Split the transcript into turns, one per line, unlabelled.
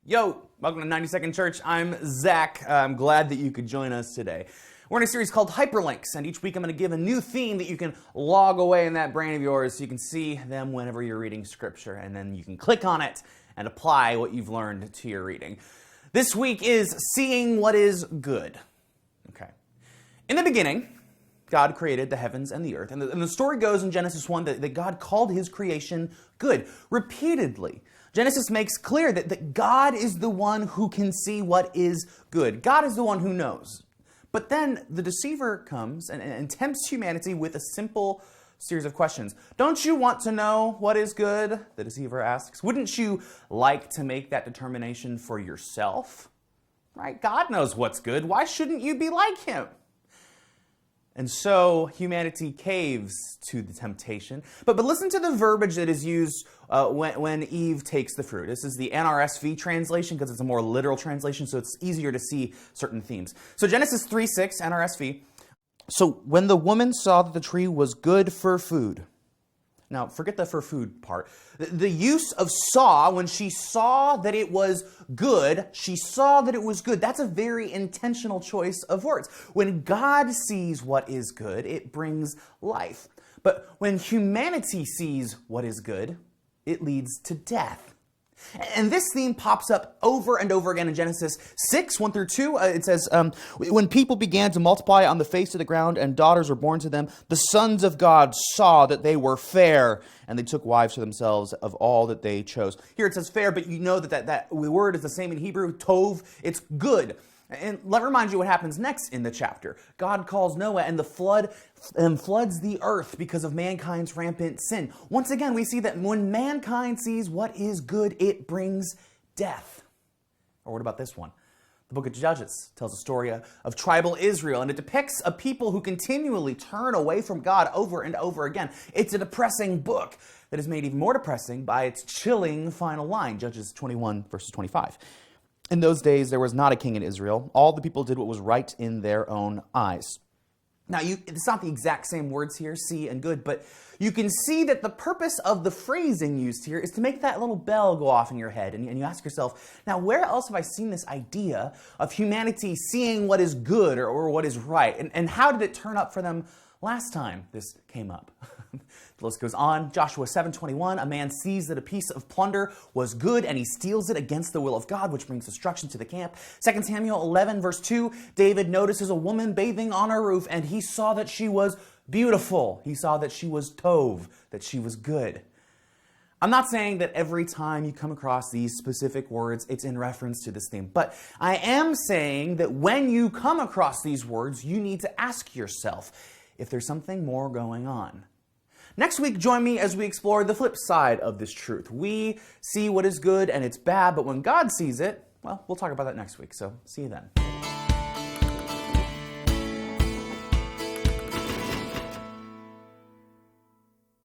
Yo, welcome to 90 Church. I'm Zach. I'm glad that you could join us today. We're in a series called Hyperlinks, and each week I'm going to give a new theme that you can log away in that brain of yours so you can see them whenever you're reading Scripture, and then you can click on it and apply what you've learned to your reading. This week is Seeing What Is Good. Okay. In the beginning, God created the heavens and the earth, and the story goes in Genesis 1 that God called his creation good, repeatedly. Genesis makes clear that God is the one who can see what is good. God is the one who knows. But then the deceiver comes and tempts humanity with a simple series of questions. Don't you want to know what is good? The deceiver asks. Wouldn't you like to make that determination for yourself? Right? God knows what's good. Why shouldn't you be like him? And so humanity caves to the temptation. But listen to the verbiage that is used when Eve takes the fruit. This is the NRSV translation because it's a more literal translation, so it's easier to see certain themes. So Genesis 3:6, NRSV. So when the woman saw that the tree was good for food. Now, forget the for food part. The use of saw, when she saw that it was good, she saw that it was good. That's a very intentional choice of words. When God sees what is good, it brings life. But when humanity sees what is good, it leads to death. And this theme pops up over and over again in Genesis 6, 1 through 2. It says, when people began to multiply on the face of the ground and daughters were born to them, the sons of God saw that they were fair, and they took wives for themselves of all that they chose. Here it says fair, but you know that word is the same in Hebrew, tov. It's good. And let me remind you what happens next in the chapter. God calls Noah, and the flood floods the earth because of mankind's rampant sin. Once again, we see that when mankind sees what is good, it brings death. Or what about this one? The book of Judges tells a story of tribal Israel, and it depicts a people who continually turn away from God over and over again. It's a depressing book that is made even more depressing by its chilling final line, Judges 21, verses 25. In those days, there was not a king in Israel. All the people did what was right in their own eyes. Now, it's not the exact same words here, see and good, but you can see that the purpose of the phrasing used here is to make that little bell go off in your head. And you ask yourself, now, where else have I seen this idea of humanity seeing what is good or what is right? And how did it turn up for them last time this came up? The list goes on. Joshua 7:21, a man sees that a piece of plunder was good and he steals it against the will of God, which brings destruction to the camp. 2 Samuel 11, verse 2, David notices a woman bathing on her roof and he saw that she was beautiful. He saw that she was tov, that she was good. I'm not saying that every time you come across these specific words, it's in reference to this theme, but I am saying that when you come across these words, you need to ask yourself if there's something more going on. Next week, join me as we explore the flip side of this truth. We see what is good and it's bad, but when God sees it, well, we'll talk about that next week, so see you then.